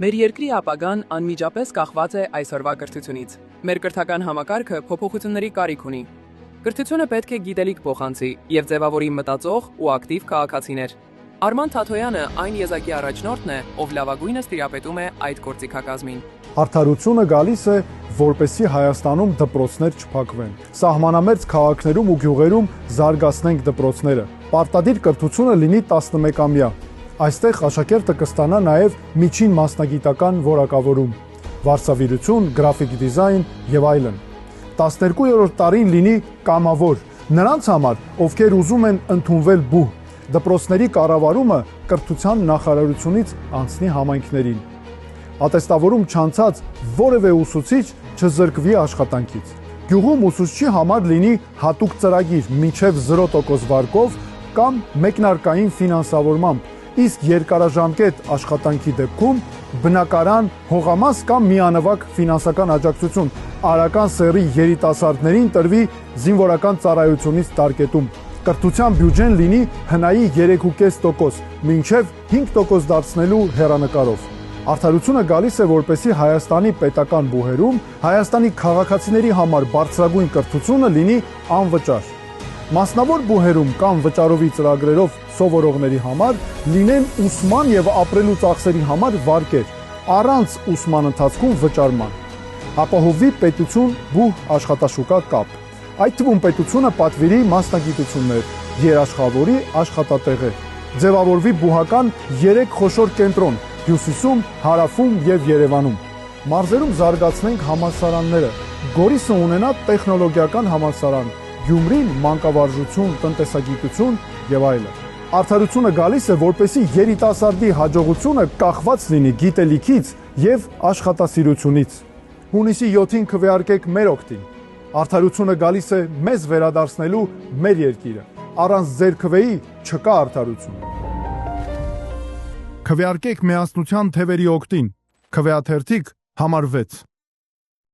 Մեր երկրի ապագան անմիջապես կախված է այսօրվա կրթությունից։ Մեր կրթական համակարգը փոփոխությունների կարիք ունի։ Կրթությունը պետք է գիտելիք փոխանցի եւ ձևավորի մտածող ու ակտիվ քաղաքացիներ։ Արման Թաթոյանը այն եզակի առաջնորդն է, ով լավագույնս տիրապետում է այդ գործիքակազմին։ Արդարությունը գալիս է, որպեսզի Հայաստանում դպրոցներ չփակվեն։ Սահմանամերձ քաղաքներում ու գյուղերում զարգացնենք դպրոցները։ Պարտադիր կրթությունը լինի 11-ամյա։ Այստեղ աշակերտը կստանա նաև միջին մասնագիտական որակավորում, վարսավիրություն, գրաֆիկ դիզայն եւ այլն։ 12-րդ տարին լինի կամավոր, նրանց համար, ովքեր ուզում են ընդունվել բուհ, դպրոցների կառավարումը կրթության նախարարությունից անցնի համայնքներին։ Ատեստավորում չանցած որևէ ուսուցիչ չզրկվի աշխատանքից։ Գյուղում ուսուցչի համար լինի հատուկ ծրագիր մինչև 0% վարկով կամ մեկնարկային ֆինանսավորմամբ, իսկ երկարաժամկետ աշխատանքի դեպքում բնակարան, հողամաս կամ միանվագ ֆինանսական աջակցություն, արական սեռի երիտասարդներին տրվի զինվորական ծառայությունից տարկետում։ Կրթության բյուջեն լինի հնայի 3.5%, մինչև 5% դարձնելու հեռանկարով։ Արդարությունը գալիս է, որպեսզի Հայաստանի պետական բուհերում Հայաստանի քաղաքացիների համար բարձրագույն կրթությունը լինի անվճար։ Մասնավոր բուհերում կամ վճարովի ծրագրերով սովորողների համար լինեն ուսման եւ ապրելու ծախսերի համար վարկեր, առանց ուսման ընթացքում վճարման։ Ապահովի պետություն բուհ աշխատաշուկա կապ։ Այդ թվում պետությունը պատվիրի մասնագիտություններ, երաշխավորի աշխատատեղեր։ Ձևավորվի բուհական 3 խոշոր կենտրոն՝ Հյուսիսում, Հարավում եւ Երևանում։ Մարզերում զարգացնենք համալսարանները։ Գորիսը ունենա տեխնոլոգիական համալսարան, Գյումրին մանկավարժություն, տնտեսագիտություն եւ այլն։ Արդարությունը գալիս է, որպեսզի երիտասարդի հաջողությունը կախված լինի գիտելիքից եւ աշխատասիրությունից։ Հունիսի 7-ին քվեարկեք մեր օգտին։ Արդարությունը գալիս է մեզ վերադարձնելու մեր երկիրը։ Առանց ձեր քվեի չկա արդարություն։ Քվեարկեք միասնության թևերի օգտին։ Քվեաթերթիկ համար 6